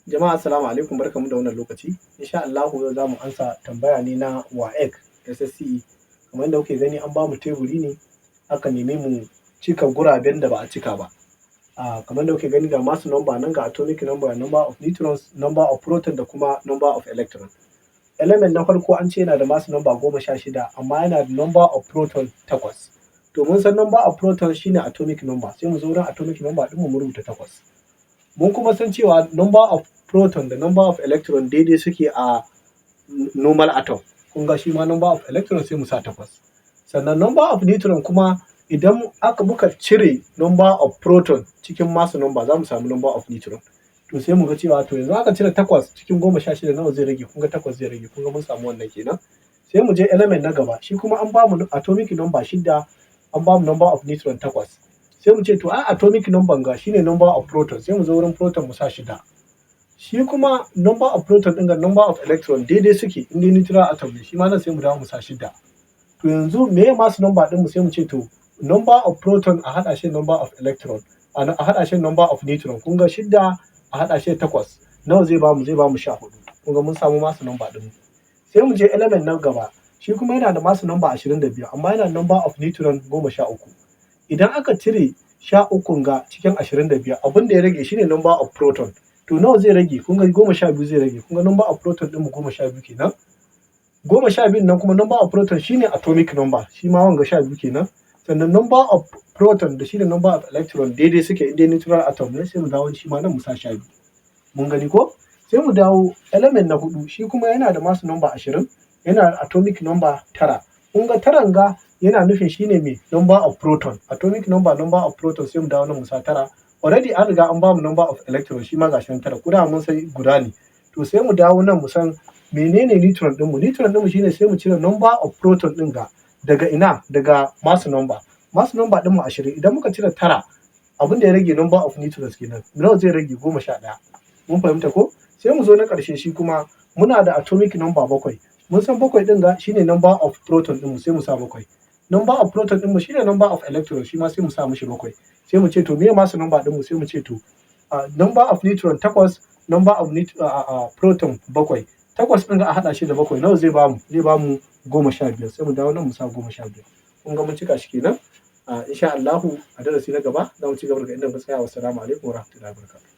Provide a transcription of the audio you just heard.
Jama'a assalamu alaikum, barkamu da wannan lokaci. Insha Allahu yau za mu amsa tambaya ne na WAEC SSCE. Kamar yadda kuke gani an bamu teburi ne aka neme mu cika guraben da ba a cika ba. Kamar yadda kuke gani ga mass number nan, ga atomic number, number of neutrons, number of proton da kuma number of electron. Element na farko an ce yana da mass number 16 amma yana da number of proton 8. To mun san number of proton shine atomic number, sai mu zo wurin atomic number ɗin mu rubuta 8. Mun kuma san cewa number of proton da number of electron daidai suke a normal atom. Kun ga shi ma number of electron sai mu sa 8. Sannan number of neutron kuma idan muka cire number of proton cikin mass number za mu samu number of neutron. To sai mu ga cewa to yanzu aka cire 8 cikin 16 nawa zai rage? Kun ga 8 zai rage. Kun ga mun samu wannan kenan. Sai mu je element na gaba, shi kuma an bamu atomic number 6, an bamu number of neutron 8. Sai mu ce to atomic number ga shine number of proton, sai mu zo wurin proton mu sa 6. Shi kuma number of proton ɗin ga number of electron daidai suke in dai neutral atom ne, shi ma nan sai mu dawo mu sa 6. To yanzu meye mass number ɗin mu? Sai mu ce to number of proton a haɗa shi number of electron, a haɗa shi number of neutron. Kun ga 6 a haɗa shi 8 nawa zai bamu? Zai bamu 14. Kun ga mun samu mass number ɗin mu. Sai mu je element na gaba, shi kuma yana da mass number 22 amma yana da number of neutron 13. Idan aka cire 13 ga cikin 22, abin da ya rage shine number of proton. To nawa zai rage? Kun ga 12 zai rage. Kun ga number of proton ɗin mu 12 kenan. 12 nan kuma number of proton shine atomic number, shi ma wanga 12 kenan. Sannan number of proton da shi da number of electron daidai suke in dai neutral atom ne, sai mu dawo shi ma nan mu sa 12. Mun gani ko? Sai mu dawo element na 4, shi kuma yana da mass number 20, yana da atomic number 9. Kun ga 9 ga yana nufin shine me? Number of proton. Atomic number of proton sai mu dawo nan mu sa 9. Already an riga an bamu number of electron, shi ma gashi nan 9. Kuda mun sai guda ne. To sai mu dawo nan mu san menene neutron ɗin mu? Neutron ɗin mu shine sai mu cire number of proton ɗin ga daga ina? Daga mass number. Mass number ɗin mu 20. Idan muka cire 9, abin da ya rage number of neutrons kenan. Nawa zai rage? 11. Mun fahimta ko? Sai mu zo na ƙarshe, shi kuma muna da atomic number 7. Mun san 7 ɗin ga shine number of proton ɗin mu, sai mu sa 7. Number of proton ɗin mu shine number of electron, shi ma sai mu sa mishi 7. Sai mu ce to meye mass number ɗin mu? Sai mu ce to number of neutron 8, number of proton 7. 8 ɗin ga a haɗa shi da 7 nawa zai bamu? Zai bamu 15. Sai mu dawo nan mu sa 15. Kun ga mun cika shi kenan. Insha Allahu a darasi na gaba za mu ci gaba daga inda muka tsaya. Wassalamu alaikum warahmatullahi wabarakatuh.